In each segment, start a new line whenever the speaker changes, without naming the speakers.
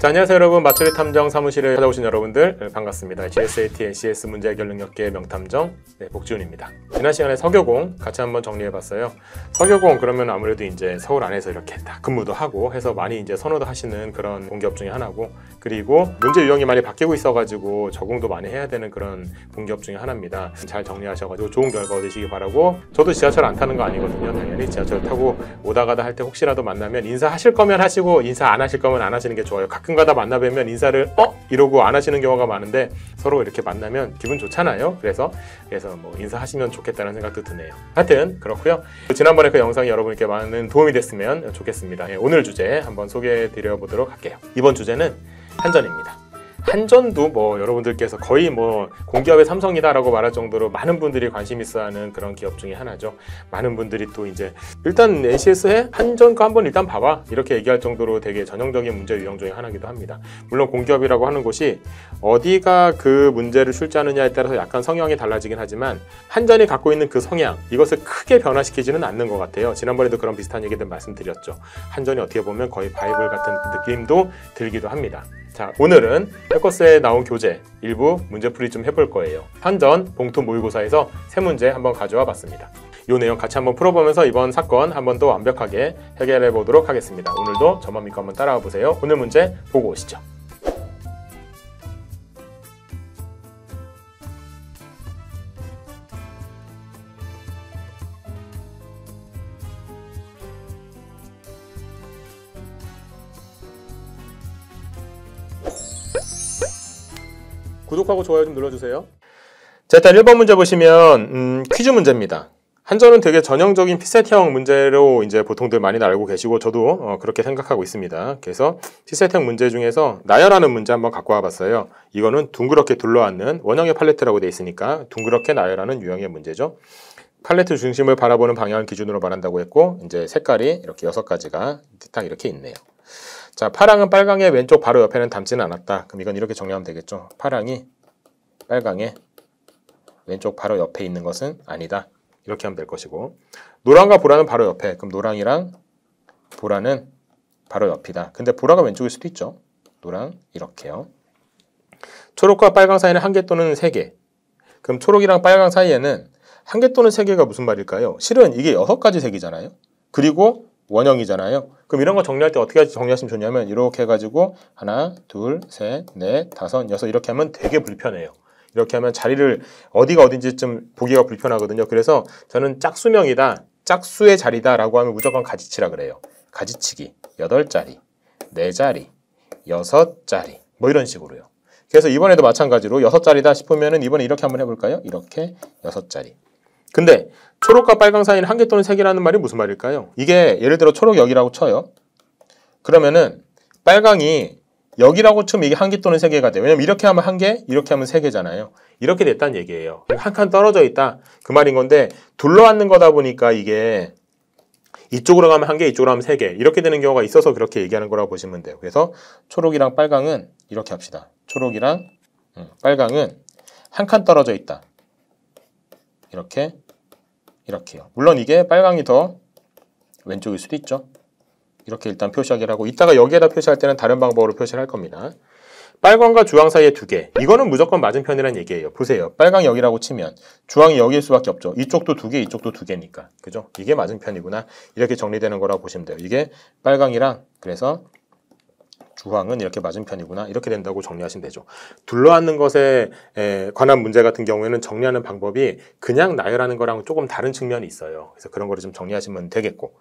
자, 안녕하세요 여러분. 마트리 탐정 사무실에 찾아오신 여러분들 반갑습니다. GSAT, NCS 문제 해결 능력계 명탐정 복지훈입니다. 지난 시간에 서교공 같이 한번 정리해봤어요. 서교공 그러면 아무래도 이제 서울 안에서 이렇게 다 근무도 하고 해서 많이 이제 선호도 하시는 그런 공기업 중에 하나고, 그리고 문제 유형이 많이 바뀌고 있어가지고 적응도 많이 해야 되는 그런 공기업 중에 하나입니다. 잘 정리하셔가지고 좋은 결과 얻으시기 바라고. 저도 지하철 안 타는 거 아니거든요. 당연히 지하철 타고 오다 가다 할 때 혹시라도 만나면 인사하실 거면 하시고 인사 안 하실 거면 안 하시는 게 좋아요. 가끔가다 만나 뵈면 인사를 이러고 안 하시는 경우가 많은데 서로 이렇게 만나면 기분 좋잖아요. 그래서 뭐 인사하시면 좋겠다는 생각도 드네요. 하여튼 그렇고요. 지난번에 그 영상이 여러분께 많은 도움이 됐으면 좋겠습니다. 오늘 주제 한번 소개해 드려 보도록 할게요. 이번 주제는 한전입니다. 한전도 뭐 여러분들께서 거의 뭐 공기업의 삼성이다라고 말할 정도로 많은 분들이 관심 있어 하는 그런 기업 중에 하나죠. 많은 분들이 또 이제 일단 NCS에 한전 거 한번 일단 봐봐 이렇게 얘기할 정도로 되게 전형적인 문제 유형 중에 하나이기도 합니다. 물론 공기업이라고 하는 곳이 어디가 그 문제를 출제하느냐에 따라서 약간 성향이 달라지긴 하지만 한전이 갖고 있는 그 성향, 이것을 크게 변화시키지는 않는 것 같아요. 지난번에도 그런 비슷한 얘기들 말씀드렸죠. 한전이 어떻게 보면 거의 바이블 같은 느낌도 들기도 합니다. 자, 오늘은 해커스에 나온 교재 일부 문제풀이 좀 해볼 거예요. 한전 봉투 모의고사에서 세 문제 한번 가져와 봤습니다. 이 내용 같이 한번 풀어보면서 이번 사건 한번 더 완벽하게 해결해 보도록 하겠습니다. 오늘도 저만 믿고 한번 따라와 보세요. 오늘 문제 보고 오시죠. 구독하고 좋아요 좀 눌러주세요. 자, 일단 1번 문제 보시면 퀴즈 문제입니다. 한전은 되게 전형적인 피셋형 문제로 이제 보통들 많이 알고 계시고 저도 그렇게 생각하고 있습니다. 그래서 피셋형 문제 중에서 나열하는 문제 한번 갖고 와봤어요. 이거는 둥그렇게 둘러앉는 원형의 팔레트라고 되어 있으니까 둥그렇게 나열하는 유형의 문제죠. 팔레트 중심을 바라보는 방향을 기준으로 말한다고 했고, 이제 색깔이 이렇게 6가지가 딱 이렇게 있네요. 자, 파랑은 빨강의 왼쪽 바로 옆에는 닮지는 않았다. 그럼 이건 이렇게 정리하면 되겠죠. 파랑이 빨강의 왼쪽 바로 옆에 있는 것은 아니다. 이렇게 하면 될 것이고, 노랑과 보라는 바로 옆에. 그럼 노랑이랑 보라는 바로 옆이다. 근데 보라가 왼쪽일 수도 있죠. 노랑 이렇게요. 초록과 빨강 사이는 1개 또는 3개. 그럼 초록이랑 빨강 사이에는 1개 또는 3개가 무슨 말일까요? 실은 이게 6가지 색이잖아요. 그리고 원형이잖아요. 그럼 이런 거 정리할 때 어떻게 정리하시면 좋냐면 이렇게 해가지고 하나, 둘, 셋, 넷, 다섯, 여섯 이렇게 하면 되게 불편해요. 이렇게 하면 자리를 어디가 어딘지 좀 보기가 불편하거든요. 그래서 저는 짝수명이다, 짝수의 자리다 라고 하면 무조건 가지치라 그래요. 가지치기 8자리, 4자리, 6자리 뭐 이런 식으로요. 그래서 이번에도 마찬가지로 6자리다 싶으면은 이번에 이렇게 한번 해볼까요? 이렇게 6자리. 근데 초록과 빨강 사이는 1개 또는 3개라는 말이 무슨 말일까요? 이게 예를 들어 초록 여기라고 쳐요. 그러면은 빨강이 여기라고 치면 이게 1개 또는 3개가 돼요. 왜냐면 이렇게 하면 1개, 이렇게 하면 3개잖아요. 이렇게 됐다는 얘기예요. 한 칸 떨어져 있다 그 말인 건데, 둘러앉는 거다 보니까 이게 이쪽으로 가면 1개, 이쪽으로 하면 3개 이렇게 되는 경우가 있어서 그렇게 얘기하는 거라고 보시면 돼요. 그래서 초록이랑 빨강은 이렇게 합시다. 초록이랑 빨강은 한 칸 떨어져 있다. 이렇게요. 물론 이게 빨강이 더 왼쪽일 수도 있죠. 이렇게 일단 표시하기를 하고, 이따가 여기에다 표시할 때는 다른 방법으로 표시를 할 겁니다. 빨강과 주황 사이에 2개. 이거는 무조건 맞은편이라는 얘기예요. 보세요. 빨강 여기라고 치면 주황이 여기일 수밖에 없죠. 이쪽도 2개, 이쪽도 2개니까. 그죠? 이게 맞은편이구나. 이렇게 정리되는 거라고 보시면 돼요. 이게 빨강이랑 그래서 주황은 이렇게 맞은편이구나. 이렇게 된다고 정리하시면 되죠. 둘러앉는 것에 관한 문제 같은 경우에는 정리하는 방법이 그냥 나열하는 거랑 조금 다른 측면이 있어요. 그래서 그런 거를 좀 정리하시면 되겠고.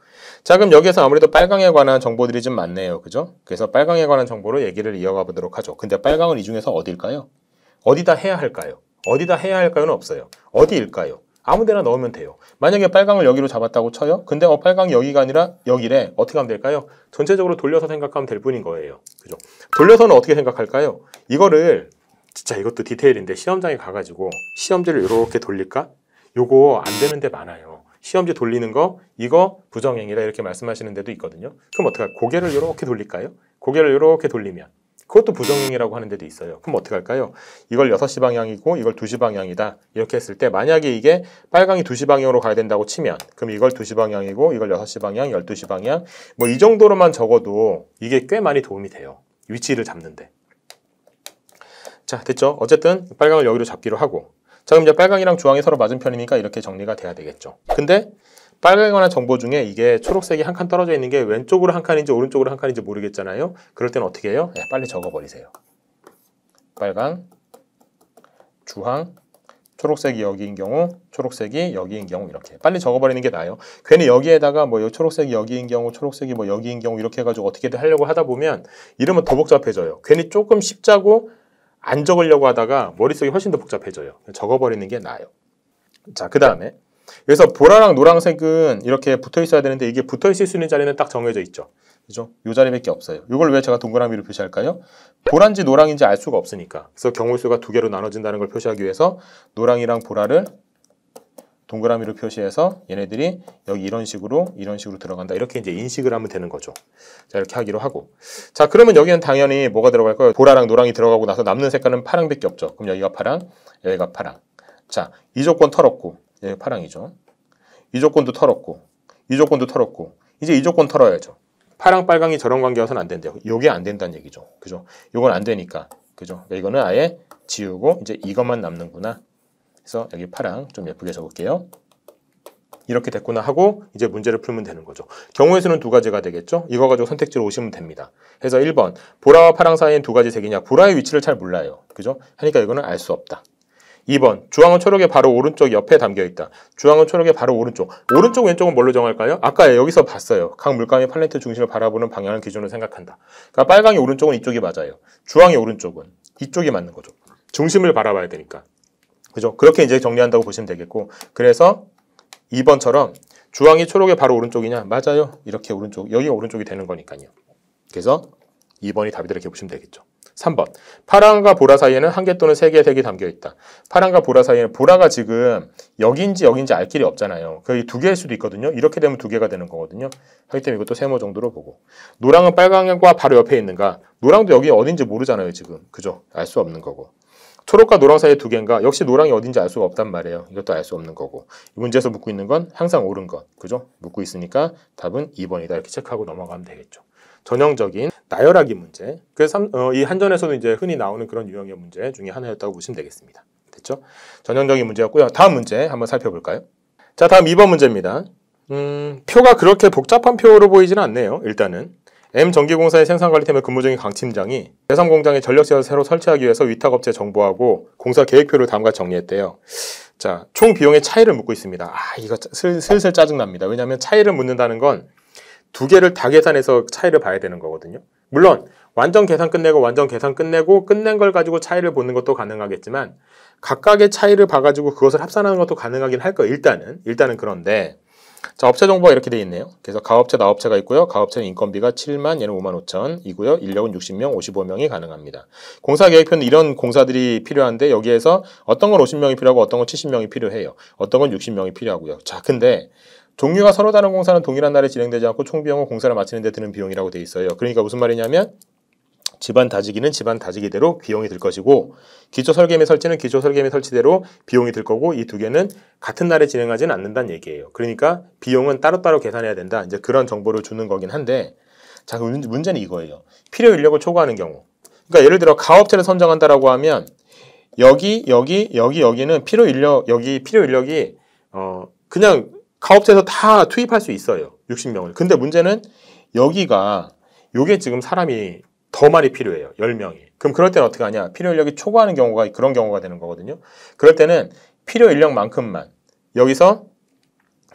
자, 그럼 여기에서 아무래도 빨강에 관한 정보들이 좀 많네요. 그죠? 그래서 빨강에 관한 정보로 얘기를 이어가 보도록 하죠. 근데 빨강은 이 중에서 어디일까요? 어디다 해야 할까요? 어디다 해야 할까요는 없어요. 어디일까요? 아무 데나 넣으면 돼요. 만약에 빨강을 여기로 잡았다고 쳐요. 근데 빨강이 여기가 아니라 여기래. 어떻게 하면 될까요? 전체적으로 돌려서 생각하면 될 뿐인 거예요. 그죠? 돌려서는 어떻게 생각할까요? 이거를 진짜 이것도 디테일인데 시험장에 가가지고 시험지를 이렇게 돌릴까? 요거 안 되는 데 많아요. 시험지 돌리는 거 이거 부정행위다 이렇게 말씀하시는 데도 있거든요. 그럼 어떡할까요? 고개를 이렇게 돌릴까요? 고개를 이렇게 돌리면 그것도 부정행위라고 하는 데도 있어요. 그럼 어떻게 할까요? 이걸 6시 방향이고 이걸 2시 방향이다. 이렇게 했을 때 만약에 이게 빨강이 2시 방향으로 가야 된다고 치면 그럼 이걸 2시 방향이고 이걸 6시 방향, 12시 방향 뭐 이 정도로만 적어도 이게 꽤 많이 도움이 돼요. 위치를 잡는데. 자, 됐죠? 어쨌든 빨강을 여기로 잡기로 하고, 자, 그럼 이제 빨강이랑 주황이 서로 맞은편이니까 이렇게 정리가 돼야 되겠죠. 근데 빨강에 관한 정보 중에 이게 초록색이 한 칸 떨어져 있는 게 왼쪽으로 한 칸인지 오른쪽으로 한 칸인지 모르겠잖아요. 그럴 때는 어떻게 해요? 빨리 적어버리세요. 빨강, 주황, 초록색이 여기인 경우, 초록색이 여기인 경우 이렇게 빨리 적어버리는 게 나아요. 괜히 여기에다가 뭐 초록색이 여기인 경우, 초록색이 뭐 여기인 경우 이렇게 해가지고 어떻게든 하려고 하다 보면 이러면 더 복잡해져요. 괜히 조금 쉽자고 안 적으려고 하다가 머릿속이 훨씬 더 복잡해져요. 적어버리는 게 나아요. 자, 그 다음에 그래서 보라랑 노란색은 이렇게 붙어 있어야 되는데 이게 붙어 있을 수 있는 자리는 딱 정해져 있죠. 그죠? 이 자리밖에 없어요. 이걸 왜 제가 동그라미로 표시할까요? 보라인지 노랑인지 알 수가 없으니까. 그래서 경우수가 두 개로 나눠진다는 걸 표시하기 위해서 노랑이랑 보라를 동그라미로 표시해서 얘네들이 여기 이런 식으로 들어간다. 이렇게 이제 인식을 하면 되는 거죠. 자, 이렇게 하기로 하고. 자, 그러면 여기는 당연히 뭐가 들어갈까요? 보라랑 노랑이 들어가고 나서 남는 색깔은 파랑밖에 없죠. 그럼 여기가 파랑, 여기가 파랑. 자, 이 조건 털었고, 여기 파랑이죠. 이 조건도 털었고, 이 조건도 털었고, 이제 이 조건 털어야죠. 파랑, 빨강이 저런 관계여서는 안 된대요. 요게 안 된다는 얘기죠. 그죠? 요건 안 되니까. 그죠? 그러니까 이거는 아예 지우고 이제 이것만 남는구나. 그래서 여기 파랑 좀 예쁘게 적을게요. 이렇게 됐구나 하고 이제 문제를 풀면 되는 거죠. 경우의 수는 두 가지가 되겠죠. 이거 가지고 선택지로 오시면 됩니다. 그래서 1번 보라와 파랑 사이엔 두 가지 색이냐. 보라의 위치를 잘 몰라요. 그죠? 하니까 이거는 알 수 없다. 2번 주황은 초록의 바로 오른쪽 옆에 담겨있다. 주황은 초록의 바로 오른쪽. 오른쪽 왼쪽은 뭘로 정할까요? 아까 여기서 봤어요. 각 물감의 팔레트 중심을 바라보는 방향을 기준으로 생각한다. 그러니까 빨강이 오른쪽은 이쪽이 맞아요. 주황이 오른쪽은 이쪽이 맞는 거죠. 중심을 바라봐야 되니까. 그죠? 그렇게 이제 정리한다고 보시면 되겠고, 그래서 2번처럼 주황이 초록의 바로 오른쪽이냐? 맞아요. 이렇게 오른쪽, 여기가 오른쪽이 되는 거니까요. 그래서 2번이 답이다 이렇게 보시면 되겠죠. 3번 파랑과 보라 사이에는 한 개 또는 세 개의 색이 담겨있다. 파랑과 보라 사이에는 보라가 지금 여기인지 알 길이 없잖아요. 거의 두 개일 수도 있거든요. 이렇게 되면 두 개가 되는 거거든요. 하기 때문에 이것도 세모 정도로 보고, 노랑은 빨강과 바로 옆에 있는가? 노랑도 여기 어딘지 모르잖아요 지금. 그죠? 알 수 없는 거고, 초록과 노랑 사이에 두 개인가? 역시 노랑이 어딘지 알 수가 없단 말이에요. 이것도 알 수 없는 거고, 이 문제에서 묻고 있는 건 항상 옳은 것. 그죠? 묻고 있으니까 답은 2번이다 이렇게 체크하고 넘어가면 되겠죠. 전형적인 나열하기 문제. 그래서 이 한전에서도 이제 흔히 나오는 그런 유형의 문제 중에 하나였다고 보시면 되겠습니다. 됐죠? 전형적인 문제였고요. 다음 문제 한번 살펴볼까요? 자, 다음 2번 문제입니다. 표가 그렇게 복잡한 표로 보이지는 않네요. 일단은 M전기공사의 생산관리팀의 근무 중인 강 팀장이 제3공장에 전력시설을 새로 설치하기 위해서 위탁업체 정보하고 공사 계획표를 다음과 정리했대요. 자, 총 비용의 차이를 묻고 있습니다. 이거 슬슬 짜증납니다. 왜냐하면 차이를 묻는다는 건 두 개를 다 계산해서 차이를 봐야 되는 거거든요. 물론 완전 계산 끝내고 끝낸 걸 가지고 차이를 보는 것도 가능하겠지만 각각의 차이를 봐가지고 그것을 합산하는 것도 가능하긴 할 거예요. 일단은 그런데, 자, 업체 정보가 이렇게 돼 있네요. 그래서 가업체, 나업체가 있고요. 가업체는 인건비가 7만, 얘는 5만 5천 이고요. 인력은 60명, 55명이 가능합니다. 공사 계획표는 이런 공사들이 필요한데 여기에서 어떤 건 50명이 필요하고 어떤 건 70명이 필요해요. 어떤 건 60명이 필요하고요. 자, 근데 종류가 서로 다른 공사는 동일한 날에 진행되지 않고 총 비용은 공사를 마치는 데 드는 비용이라고 돼 있어요. 그러니까 무슨 말이냐면 집안 다지기는 집안 다지기대로 비용이 들 것이고, 기초 설계미 설치는 기초 설계미 설치대로 비용이 들 거고, 이 두 개는 같은 날에 진행하지는 않는다는 얘기예요. 그러니까 비용은 따로따로 계산해야 된다. 이제 그런 정보를 주는 거긴 한데, 자, 문제는 이거예요. 필요 인력을 초과하는 경우. 그러니까 예를 들어 가업체를 선정한다라고 하면 여기는 필요 인력이 그냥 가업체에서 다 투입할 수 있어요. 60명을. 근데 문제는 요게 지금 사람이 더 많이 필요해요. 10명이. 그럼 그럴 때는 어떻게 하냐? 필요 인력이 초과하는 경우가 그런 경우가 되는 거거든요. 그럴 때는 필요 인력만큼만 여기서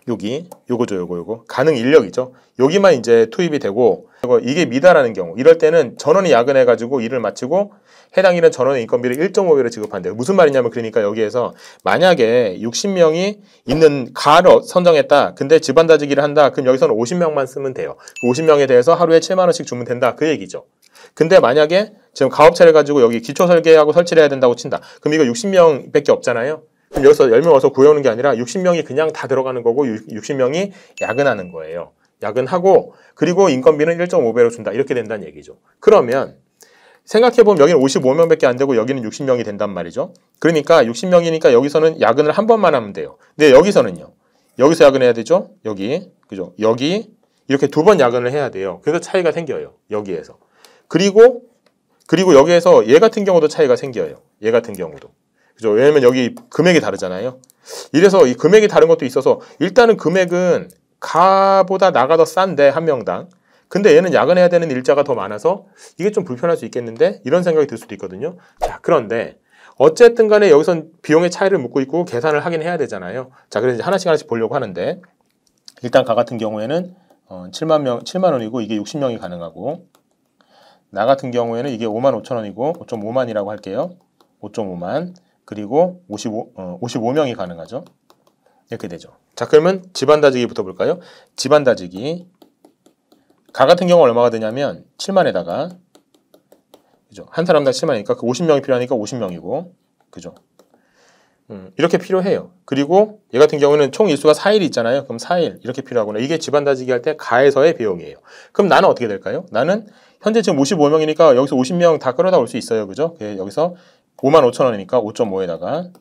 요거 가능 인력이죠. 여기만 이제 투입이 되고, 이게 미달하는 경우, 이럴 때는 전원이 야근해가지고 일을 마치고 해당 일은 전원의 인건비를 1.5배로 지급한대요. 무슨 말이냐면, 그러니까 여기에서 만약에 60명이 있는 가를 선정했다. 근데 집안 다지기를 한다. 그럼 여기서는 50명만 쓰면 돼요. 50명에 대해서 하루에 7만 원씩 주면 된다. 그 얘기죠. 근데 만약에 지금 가업체를 가지고 여기 기초 설계하고 설치를 해야 된다고 친다. 그럼 이거 60명밖에 없잖아요. 그럼 여기서 10명 와서 구해오는 게 아니라 60명이 그냥 다 들어가는 거고 60명이 야근하는 거예요. 야근하고 그리고 인건비는 1.5배로 준다. 이렇게 된다는 얘기죠. 그러면 생각해보면 여기는 55명밖에 안 되고 여기는 60명이 된단 말이죠. 그러니까 60명이니까 여기서는 야근을 한 번만 하면 돼요. 근데 여기서는요. 여기서 야근해야 되죠. 여기. 그죠? 여기. 이렇게 두 번 야근을 해야 돼요. 그래서 차이가 생겨요. 여기에서. 그리고 그리고 여기에서 얘 같은 경우도 차이가 생겨요. 얘 같은 경우도. 그죠? 왜냐면 여기 금액이 다르잖아요. 이래서 이 금액이 다른 것도 있어서 일단은 금액은 가보다 나가 더 싼데 한 명당. 근데 얘는 야근해야 되는 일자가 더 많아서 이게 좀 불편할 수 있겠는데 이런 생각이 들 수도 있거든요. 자, 그런데 어쨌든 간에 여기선 비용의 차이를 묻고 있고 계산을 하긴 해야 되잖아요. 자, 그래서 이제 하나씩 보려고 하는데 일단 가 같은 경우에는 7만 원이고 이게 60명이 가능하고 나 같은 경우에는 이게 5만 5천 원이고 5.5만이라고 할게요. 5.5만 그리고 55명이 가능하죠. 이렇게 되죠. 자, 그러면 집안 다지기부터 볼까요? 집안 다지기 가 같은 경우 얼마가 되냐면 7만에다가 그죠? 한 사람당 7만이니까 그 50명이 필요하니까 50명이고 그죠? 이렇게 필요해요. 그리고 얘 같은 경우는 총 일수가 4일 있잖아요. 그럼 4일 이렇게 필요하구나. 이게 집안 다지기 할 때 가에서의 비용이에요. 그럼 나는 어떻게 될까요? 나는 현재 지금 55명이니까 여기서 50명 다 끌어다 올 수 있어요. 그죠? 여기서 5만 5천 원이니까 5.5에다가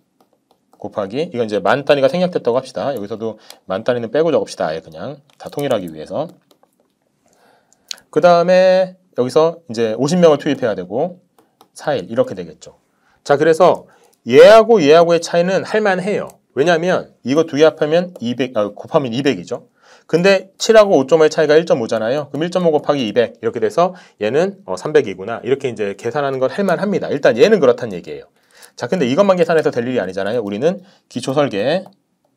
곱하기 이건 이제 만 단위가 생략됐다고 합시다. 여기서도 만 단위는 빼고 적읍시다. 아예 그냥 다 통일하기 위해서. 그 다음에 여기서 이제 50명을 투입해야 되고 4일 이렇게 되겠죠. 자, 그래서 얘하고 얘하고의 차이는 할만해요. 왜냐하면 이거 두 개 합하면 200, 곱하면 200이죠. 근데 7하고 5.5의 차이가 1.5잖아요. 그럼 1.5 곱하기 200 이렇게 돼서 얘는 300이구나. 이렇게 이제 계산하는 건 할만합니다. 일단 얘는 그렇다는 얘기예요. 자, 근데 이것만 계산해서 될 일이 아니잖아요. 우리는 기초 설계,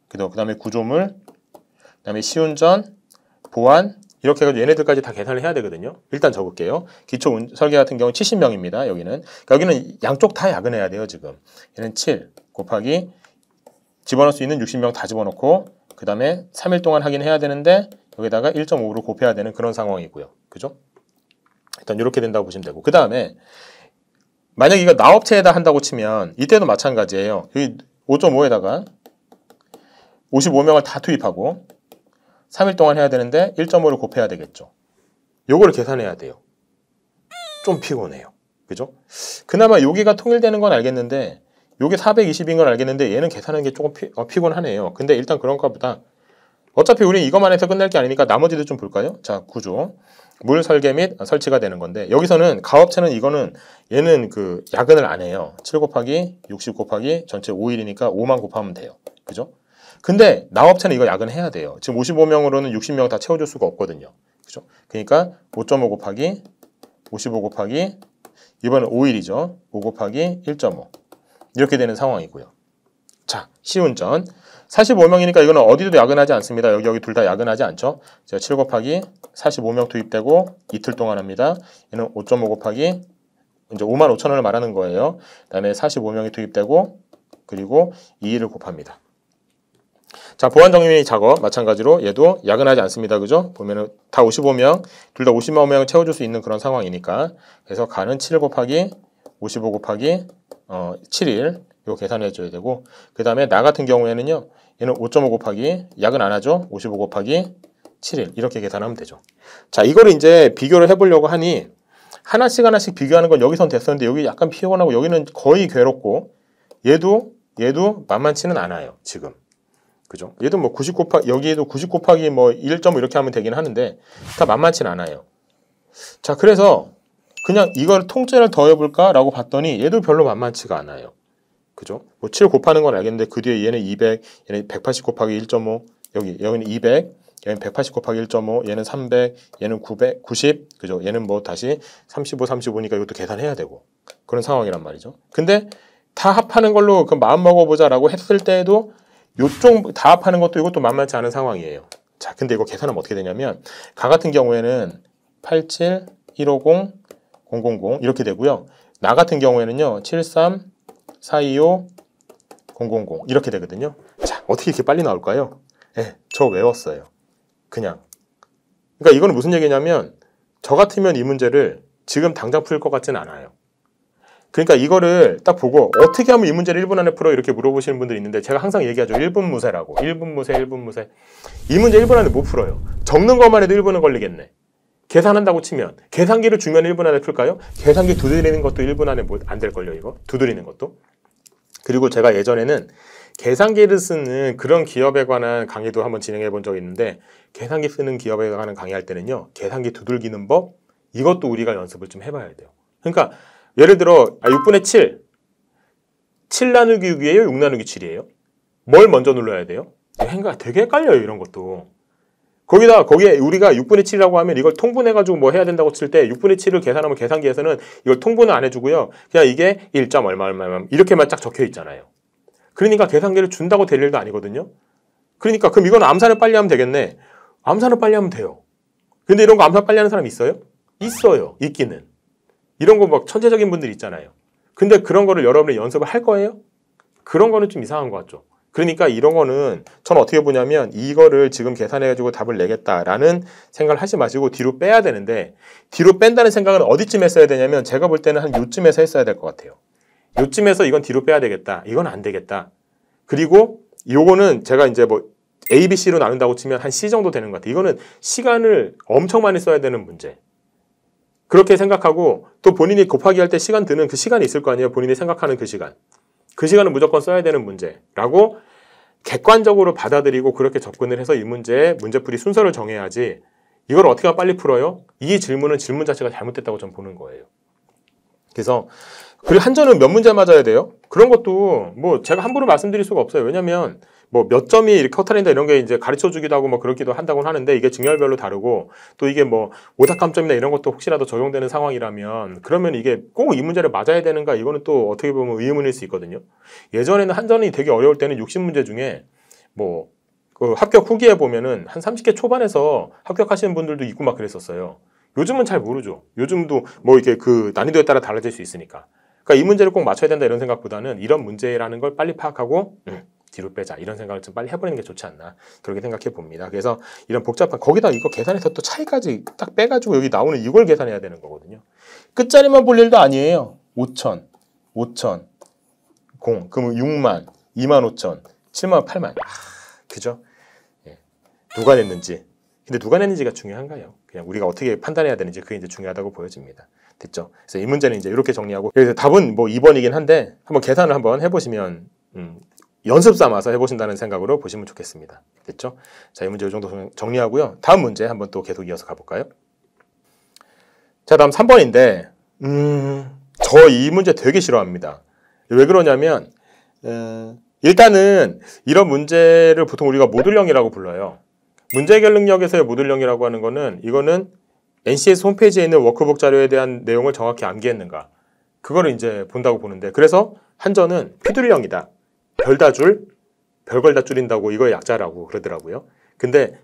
그 다음에 구조물, 그 다음에 시운전, 보안 이렇게 해가지고 얘네들까지 다 계산을 해야 되거든요. 일단 적을게요. 기초 설계 같은 경우는 70명입니다. 여기는. 그러니까 여기는 양쪽 다 야근해야 돼요. 지금. 얘는 7 곱하기 집어넣을 수 있는 60명 다 집어넣고 그 다음에 3일 동안 하긴 해야 되는데 여기다가 1.5로 곱해야 되는 그런 상황이고요. 그죠? 일단 이렇게 된다고 보시면 되고 그 다음에 만약 이거 나업체에다 한다고 치면 이때도 마찬가지예요. 여기 5.5에다가 55명을 다 투입하고 3일 동안 해야 되는데 1.5를 곱해야 되겠죠. 요거를 계산해야 돼요. 좀 피곤해요. 그죠? 그나마 여기가 통일되는 건 알겠는데 요게 420인 건 알겠는데 얘는 계산하는 게 조금 피곤하네요. 근데 일단 그런가 보다. 어차피 우리 이것만 해서 끝날 게 아니니까 나머지도 좀 볼까요? 자, 구조. 물 설계 및 설치가 되는 건데 여기서는 가업체는 이거는 얘는 그 야근을 안 해요. 7 곱하기 60 곱하기 전체 5일이니까 5만 곱하면 돼요. 그죠? 근데 나업체는 이거 야근해야 돼요. 지금 55명으로는 60명 다 채워줄 수가 없거든요. 그죠? 그러니까 5.5 곱하기 55 곱하기 이번엔 5일이죠. 5 곱하기 1.5 이렇게 되는 상황이고요. 자, 시운전 45명이니까 이거는 어디도 야근하지 않습니다. 여기 둘 다 야근하지 않죠. 제가 7 곱하기 45명 투입되고 이틀 동안 합니다. 얘는 5.5 곱하기 이제 5만 5천 원을 말하는 거예요. 그 다음에 45명이 투입되고 그리고 2일을 곱합니다. 자, 보안 정리 작업 마찬가지로 얘도 야근하지 않습니다. 그죠? 보면은 다 55명, 둘 다 55명을 채워줄 수 있는 그런 상황이니까 그래서 가는 7 곱하기 55 곱하기 7일 이거 계산해 줘야 되고 그 다음에 나 같은 경우에는요 얘는 5.5 곱하기 야근 안 하죠? 55 곱하기 7일 이렇게 계산하면 되죠. 자, 이거를 이제 비교를 해보려고 하니 하나씩 비교하는 건 여기선 됐었는데 여기 약간 피곤하고 여기는 거의 괴롭고 얘도 만만치는 않아요. 지금. 그죠? 얘도 뭐 90 곱하기 여기에도 90 곱하기 뭐 1.5 이렇게 하면 되긴 하는데 다 만만치는 않아요. 자, 그래서 그냥 이걸 통째를 더해볼까? 라고 봤더니 얘도 별로 만만치가 않아요. 그죠? 뭐 7 곱하는 건 알겠는데 그 뒤에 얘는 200, 얘는 180 곱하기 1.5, 여기는 200, 얘는 180 곱하기 1.5, 얘는 300, 얘는 900, 90, 그죠? 얘는 뭐 다시 35, 35니까 이것도 계산해야 되고 그런 상황이란 말이죠. 근데 다 합하는 걸로 그 마음 먹어보자라고 했을 때에도 요쪽 다 합하는 것도 이것도 만만치 않은 상황이에요. 자, 근데 이거 계산하면 어떻게 되냐면 가 같은 경우에는 87, 150, 000 이렇게 되고요. 나 같은 경우에는요 73, 425, 000 이렇게 되거든요. 자, 어떻게 이렇게 빨리 나올까요? 네, 저 외웠어요. 그냥. 그러니까 이거는 무슨 얘기냐면 저 같으면 이 문제를 지금 당장 풀 것 같지는 않아요. 그러니까 이거를 딱 보고 어떻게 하면 이 문제를 1분 안에 풀어 이렇게 물어보시는 분들이 있는데 제가 항상 얘기하죠. 1분 무쇠라고. 1분 무쇠. 이 문제 1분 안에 못 풀어요. 적는 것만 해도 1분은 걸리겠네. 계산한다고 치면 계산기를 주면 1분 안에 풀까요? 계산기 두드리는 것도 1분 안에 안 될걸요. 이거 두드리는 것도. 그리고 제가 예전에는 계산기를 쓰는 그런 기업에 관한 강의도 한번 진행해 본 적이 있는데 계산기 쓰는 기업에 관한 강의할 때는요. 계산기 두들기는 법 이것도 우리가 연습을 좀 해봐야 돼요. 그러니까 예를 들어 6분의 7 나누기 6이에요? 6 나누기 7이에요? 뭘 먼저 눌러야 돼요? 되게 헷갈려요, 이런 것도. 거기에 우리가 6분의 7이라고 하면 이걸 통분해가지고 뭐 해야 된다고 칠 때 6분의 7을 계산하면 계산기에서는 이걸 통분을 안 해주고요. 그냥 이게 1. 얼마 이렇게만 쫙 적혀 있잖아요. 그러니까 계산기를 준다고 될 일도 아니거든요. 그러니까 그럼 이건 암산을 빨리 하면 되겠네. 암산을 빨리 하면 돼요. 근데 이런 거 암산 빨리 하는 사람 있어요? 있어요. 있기는. 이런 거 막 천재적인 분들 있잖아요. 근데 그런 거를 여러분이 연습을 할 거예요? 그런 거는 좀 이상한 것 같죠. 그러니까 이런 거는 저는 어떻게 보냐면 이거를 지금 계산해가지고 답을 내겠다라는 생각을 하지 마시고 뒤로 빼야 되는데, 뒤로 뺀다는 생각은 어디쯤 했어야 되냐면 제가 볼 때는 한 요쯤에서 했어야 될 것 같아요. 요쯤에서 이건 뒤로 빼야 되겠다. 이건 안 되겠다. 그리고 요거는 제가 이제 뭐 A, B, C로 나눈다고 치면 한 C 정도 되는 것 같아요. 이거는 시간을 엄청 많이 써야 되는 문제. 그렇게 생각하고 또 본인이 곱하기 할 때 시간 드는 그 시간이 있을 거 아니에요. 본인이 생각하는 그 시간. 그 시간은 무조건 써야 되는 문제라고 객관적으로 받아들이고 그렇게 접근을 해서 이 문제풀이 순서를 정해야지, 이걸 어떻게 하면 빨리 풀어요? 이 질문 자체가 잘못됐다고 저는 보는 거예요. 그래서 그리고 한전은 몇 문제 맞아야 돼요? 그런 것도 뭐 제가 함부로 말씀드릴 수가 없어요. 왜냐면 뭐 몇 점이 이렇게 커트라인다 이런 게 이제 가르쳐 주기도 하고 뭐 그렇기도 한다고는 하는데, 이게 증열별로 다르고 또 이게 뭐 오답감점이나 이런 것도 혹시라도 적용되는 상황이라면 그러면 이게 꼭 이 문제를 맞아야 되는가, 이거는 또 어떻게 보면 의문일 수 있거든요. 예전에는 한전이 되게 어려울 때는 60문제 중에 뭐 그 합격 후기에 보면은 한 30개 초반에서 합격하시는 분들도 있고 막 그랬었어요. 요즘은 잘 모르죠. 요즘도 뭐 이렇게 그 난이도에 따라 달라질 수 있으니까. 그러니까 이 문제를 꼭 맞춰야 된다 이런 생각보다는 이런 문제라는 걸 빨리 파악하고 뒤로 빼자 이런 생각을 좀 빨리 해버리는 게 좋지 않나, 그렇게 생각해 봅니다. 그래서 이런 복잡한, 거기다 이거 계산해서 또 차이까지 딱 빼가지고 여기 나오는 이걸 계산해야 되는 거거든요. 끝자리만 볼 일도 아니에요. 5천, 0, 그러면 6만, 2만 5천, 7만, 8만. 그죠? 예. 누가 냈는지. 근데 누가 냈는지가 중요한가요? 그냥 우리가 어떻게 판단해야 되는지 그게 이제 중요하다고 보여집니다. 됐죠? 그래서 이 문제는 이제 이렇게 정리하고, 그래서 답은 뭐 2번이긴 한데 한번 계산을 한번 해보시면 연습 삼아서 해보신다는 생각으로 보시면 좋겠습니다. 됐죠? 자, 이 문제 이 정도 정리하고요. 다음 문제 한번 또 계속 이어서 가볼까요? 자, 다음 3번인데 저 이 문제 되게 싫어합니다. 왜 그러냐면 일단은 이런 문제를 보통 우리가 모듈형이라고 불러요. 문제 해결 능력에서의 모듈형이라고 하는 거는, 이거는 NCS 홈페이지에 있는 워크북 자료에 대한 내용을 정확히 암기했는가, 그거를 이제 본다고 보는데, 그래서 한전은 피둘형이다. 별다줄, 별걸 다 줄인다고 이거의 약자라고 그러더라고요. 근데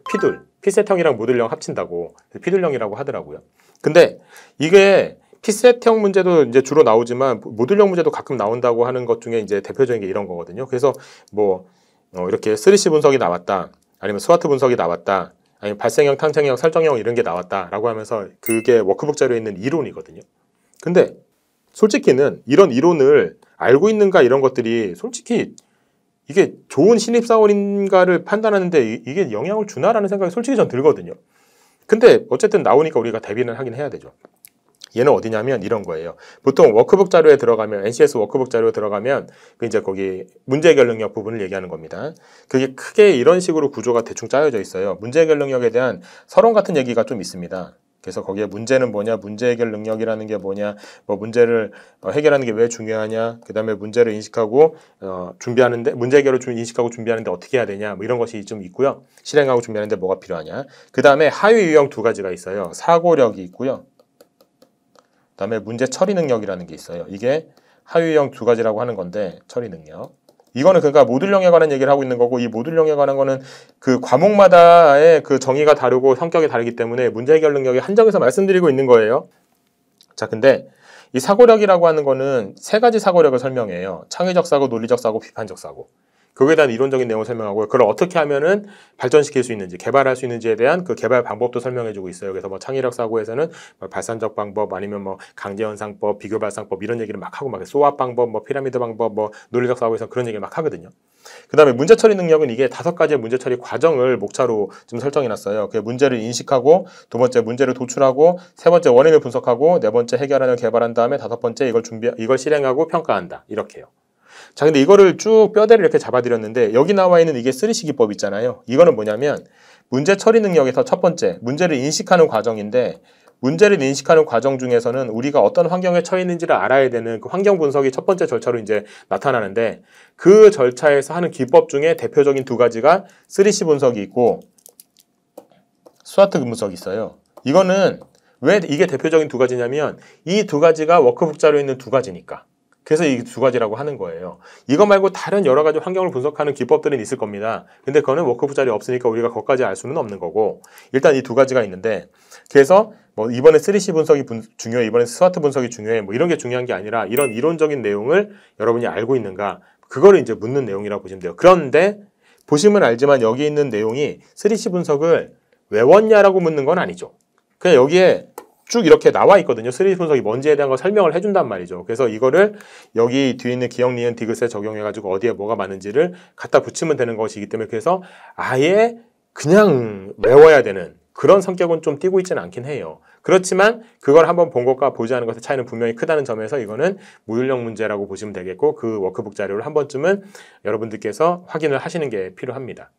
피셋형이랑 모듈형 합친다고 피둘형이라고 하더라고요. 근데 이게 피셋형 문제도 이제 주로 나오지만 모듈형 문제도 가끔 나온다고 하는 것 중에 이제 대표적인 게 이런 거거든요. 그래서 뭐 이렇게 3C 분석이 나왔다, 아니면 스와트 분석이 나왔다, 아니면 발생형, 탄생형, 설정형 이런 게 나왔다라고 하면서 그게 워크북 자료에 있는 이론이거든요. 근데 솔직히는 이런 이론을 알고 있는가, 이런 것들이 솔직히 이게 좋은 신입사원인가를 판단하는데 이게 영향을 주나라는 생각이 솔직히 전 들거든요. 근데 어쨌든 나오니까 우리가 대비는 하긴 해야 되죠. 얘는 어디냐면 이런 거예요. 보통 워크북 자료에 들어가면, NCS 워크북 자료에 들어가면 그 이제 거기 문제 해결 능력 부분을 얘기하는 겁니다. 그게 크게 이런 식으로 구조가 대충 짜여져 있어요. 문제 해결 능력에 대한 서론 같은 얘기가 좀 있습니다. 그래서 거기에 문제는 뭐냐, 문제 해결 능력이라는 게 뭐냐, 뭐 문제를 해결하는 게 왜 중요하냐, 그 다음에 문제를 인식하고 준비하는데, 문제 해결을 인식하고 준비하는데 어떻게 해야 되냐, 뭐 이런 것이 좀 있고요. 실행하고 준비하는데 뭐가 필요하냐. 그 다음에 하위 유형 2가지가 있어요. 사고력이 있고요. 그 다음에 문제 처리 능력이라는 게 있어요. 이게 하위 유형 2가지라고 하는 건데, 처리 능력. 이거는 그러니까 모듈형에 관한 얘기를 하고 있는 거고, 이 모듈형에 관한 거는 그 과목마다의 그 정의가 다르고 성격이 다르기 때문에 문제 해결 능력이 한정해서 말씀드리고 있는 거예요. 자, 근데 이 사고력이라고 하는 거는 3가지 사고력을 설명해요. 창의적 사고, 논리적 사고, 비판적 사고. 그거에 대한 이론적인 내용을 설명하고요. 그걸 어떻게 하면은 발전시킬 수 있는지, 개발할 수 있는지에 대한 그 개발 방법도 설명해주고 있어요. 그래서 뭐 창의력 사고에서는 뭐 발산적 방법, 아니면 뭐 강제현상법, 비교 발상법 이런 얘기를 막 하고, 막 소화 방법, 뭐 피라미드 방법, 뭐 논리적 사고에서 그런 얘기를 막 하거든요. 그 다음에 문제 처리 능력은 이게 5가지의 문제 처리 과정을 목차로 좀 설정해놨어요. 그 문제를 인식하고, 2번째 문제를 도출하고, 3번째 원인을 분석하고, 4번째 해결안을 개발한 다음에 5번째 이걸 실행하고 평가한다. 이렇게요. 자, 근데 이거를 쭉 뼈대를 이렇게 잡아드렸는데, 여기 나와 있는 이게 3C 기법 있잖아요. 이거는 뭐냐면 문제 처리 능력에서 첫 번째 문제를 인식하는 과정인데, 문제를 인식하는 과정 중에서는 우리가 어떤 환경에 처해 있는지를 알아야 되는 그 환경 분석이 첫 번째 절차로 이제 나타나는데 그 절차에서 하는 기법 중에 대표적인 두 가지가 3C 분석이 있고 스와트 분석이 있어요. 이거는 왜 이게 대표적인 두 가지냐면 이 두 가지가 워크북 자료에 있는 두 가지니까. 그래서 이 두 가지라고 하는 거예요. 이거 말고 다른 여러 가지 환경을 분석하는 기법들은 있을 겁니다. 근데 그거는 워크북 자료에 없으니까 우리가 그것까지 알 수는 없는 거고 일단 이 두 가지가 있는데 그래서 뭐 이번에 3C 분석이 중요해, 이번에 스와트 분석이 중요해, 뭐 이런 게 중요한 게 아니라 이런 이론적인 내용을 여러분이 알고 있는가 그거를 이제 묻는 내용이라고 보시면 돼요. 그런데 보시면 알지만 여기 있는 내용이 3C 분석을 외웠냐라고 묻는 건 아니죠. 그냥 여기에 쭉 이렇게 나와 있거든요. 3D 분석이 뭔지에 대한 걸 설명을 해준단 말이죠. 그래서 이거를 여기 뒤에 있는 기억, 니은, 디귿에 적용해가지고 어디에 뭐가 맞는지를 갖다 붙이면 되는 것이기 때문에 그래서 아예 그냥 외워야 되는 그런 성격은 좀 띄고 있지는 않긴 해요. 그렇지만 그걸 한번 본 것과 보지 않은 것의 차이는 분명히 크다는 점에서 이거는 모듈형 문제라고 보시면 되겠고 그 워크북 자료를 한 번쯤은 여러분들께서 확인을 하시는 게 필요합니다.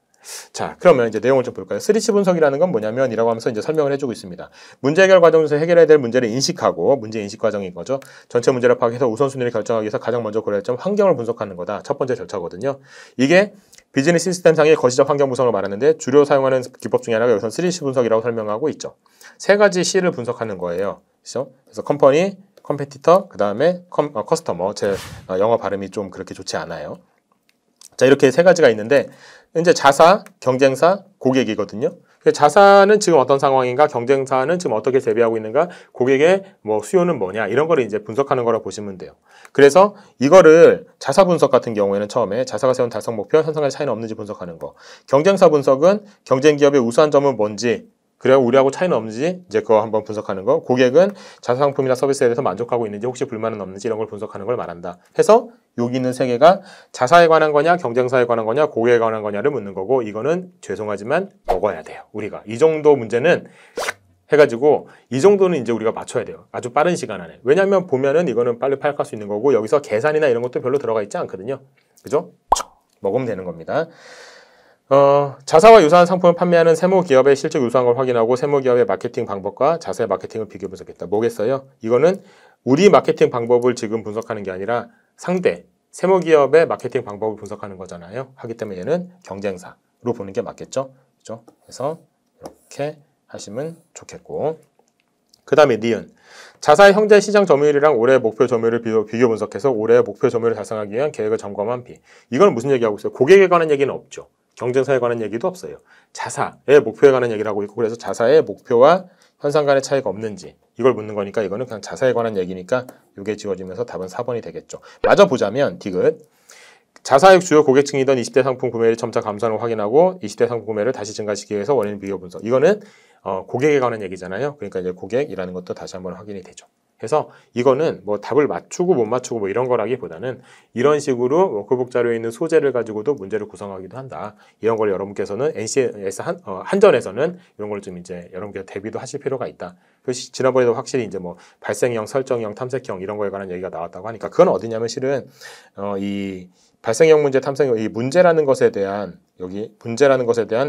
자, 그러면 이제 내용을 좀 볼까요? 3C 분석이라는 건 뭐냐면 이라고 하면서 이제 설명을 해주고 있습니다. 문제 해결 과정에서 해결해야 될 문제를 인식하고 문제 인식 과정인 거죠. 전체 문제를 파악해서 우선순위를 결정하기 위해서 가장 먼저 고려할 점 환경을 분석하는 거다. 첫 번째 절차거든요. 이게 비즈니스 시스템상의 거시적 환경 구성을 말하는데 주로 사용하는 기법 중에 하나가 여기서 3C 분석이라고 설명하고 있죠. 세 가지 C를 분석하는 거예요. 그렇죠? 그래서 컴퍼니, 컴페티터, 그 다음에 커스터머. 제 영어 발음이 좀 그렇게 좋지 않아요. 자, 이렇게 세 가지가 있는데 이제 자사, 경쟁사, 고객이거든요. 자사는 지금 어떤 상황인가, 경쟁사는 지금 어떻게 대비하고 있는가, 고객의 뭐 수요는 뭐냐 이런 거를 이제 분석하는 거라 보시면 돼요. 그래서 이거를 자사 분석 같은 경우에는 처음에 자사가 세운 달성 목표, 현상간의 차이는 없는지 분석하는 거. 경쟁사 분석은 경쟁 기업의 우수한 점은 뭔지, 그래야 우리하고 차이는 없는지 이제 그거 한번 분석하는 거. 고객은 자사 상품이나 서비스에 대해서 만족하고 있는지 혹시 불만은 없는지 이런 걸 분석하는 걸 말한다. 해서 여기 있는 세 개가 자사에 관한 거냐, 경쟁사에 관한 거냐, 고객에 관한 거냐를 묻는 거고 이거는 죄송하지만 먹어야 돼요. 우리가 이 정도 문제는 해가지고 이 정도는 이제 우리가 맞춰야 돼요. 아주 빠른 시간 안에. 왜냐하면 보면은 이거는 빨리 파악할 수 있는 거고 여기서 계산이나 이런 것도 별로 들어가 있지 않거든요. 그죠? 먹으면 되는 겁니다. 자사와 유사한 상품을 판매하는 세무 기업의 실적 유사한 걸 확인하고 세무 기업의 마케팅 방법과 자사의 마케팅을 비교 분석했다. 뭐겠어요? 이거는 우리 마케팅 방법을 지금 분석하는 게 아니라 상대 세무 기업의 마케팅 방법을 분석하는 거잖아요. 하기 때문에 얘는 경쟁사로 보는 게 맞겠죠? 그죠? 그래서 이렇게 하시면 좋겠고 그 다음에 니은 자사의 현재 시장 점유율이랑 올해 목표 점유율을 비교 분석해서 올해 목표 점유율을 달성하기 위한 계획을 점검한 비. 이건 무슨 얘기하고 있어요? 고객에 관한 얘기는 없죠. 경쟁사에 관한 얘기도 없어요. 자사의 목표에 관한 얘기를 하고 있고 그래서 자사의 목표와 현상 간의 차이가 없는지 이걸 묻는 거니까 이거는 그냥 자사에 관한 얘기니까 이게 지워지면서 답은 4번이 되겠죠. 마저 보자면 디귿 자사의 주요 고객층이던 20대 상품 구매율이 점차 감소하는 걸 확인하고 20대 상품 구매를 다시 증가시키기 위해서 원인 비교 분석. 이거는 고객에 관한 얘기잖아요. 그러니까 이제 고객이라는 것도 다시 한번 확인이 되죠. 그래서 이거는 뭐 답을 맞추고 못 맞추고 뭐 이런 거라기보다는 이런 식으로 워크북 자료에 있는 소재를 가지고도 문제를 구성하기도 한다. 이런 걸 여러분께서는 NCS 한전에서는 이런 걸 좀 이제 여러분께서 대비도 하실 필요가 있다. 지난번에도 확실히 이제 뭐 발생형, 설정형, 탐색형 이런 거에 관한 얘기가 나왔다고 하니까 그건 어디냐면 실은 이 발생형 문제, 탐색형 이 문제라는 것에 대한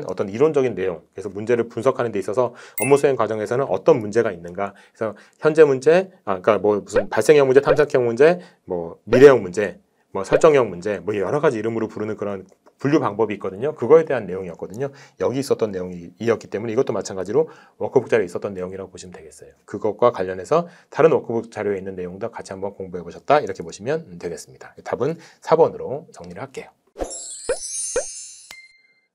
어떤 이론적인 내용, 그래서 문제를 분석하는 데 있어서 업무 수행 과정에서는 어떤 문제가 있는가, 그래서 현재 문제, 그러니까 뭐 무슨 발생형 문제, 탐색형 문제, 뭐 미래형 문제, 뭐 설정형 문제, 뭐 여러 가지 이름으로 부르는 그런 분류 방법이 있거든요. 그거에 대한 내용이었거든요. 여기 있었던 내용이었기 때문에 이것도 마찬가지로 워크북 자료에 있었던 내용이라고 보시면 되겠어요. 그것과 관련해서 다른 워크북 자료에 있는 내용도 같이 한번 공부해 보셨다 이렇게 보시면 되겠습니다. 답은 4번으로 정리를 할게요.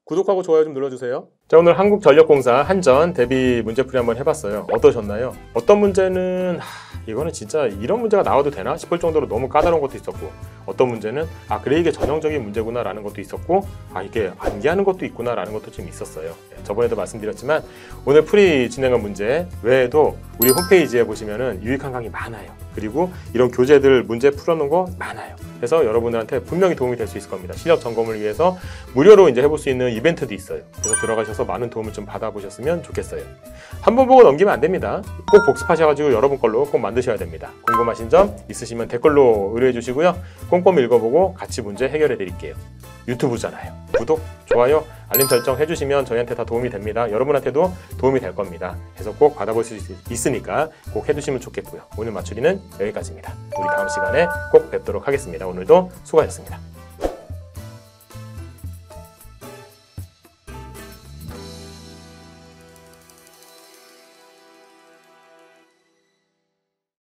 구독하고 좋아요 좀 눌러주세요. 자, 오늘 한국전력공사 한전 대비 문제풀이 한번 해봤어요. 어떠셨나요? 어떤 문제는 이거는 진짜 이런 문제가 나와도 되나 싶을 정도로 너무 까다로운 것도 있었고 어떤 문제는 그래 이게 전형적인 문제구나 라는 것도 있었고 이게 암기하는 것도 있구나 라는 것도 좀 있었어요. 저번에도 말씀드렸지만 오늘 풀이 진행한 문제 외에도 우리 홈페이지에 보시면은 유익한 강의 많아요. 그리고 이런 교재들 문제 풀어놓은 거 많아요. 그래서 여러분들한테 분명히 도움이 될 수 있을 겁니다. 실력 점검을 위해서 무료로 이제 해볼 수 있는 이벤트도 있어요. 그래서 들어가셔서 많은 도움을 좀 받아보셨으면 좋겠어요. 한 번 보고 넘기면 안 됩니다. 꼭 복습하셔가지고 여러분 걸로 꼭 만드셔야 됩니다. 궁금하신 점 있으시면 댓글로 의뢰해 주시고요. 꼼꼼히 읽어보고 같이 문제 해결해 드릴게요. 유튜브잖아요. 구독, 좋아요, 알림 설정 해주시면 저희한테 다 도움이 됩니다. 여러분한테도 도움이 될 겁니다. 그래서 꼭 받아볼 수 있으니까 꼭 해주시면 좋겠고요. 오늘 맞추리는 여기까지입니다. 우리 다음 시간에 꼭 뵙도록 하겠습니다. 오늘도 수고하셨습니다.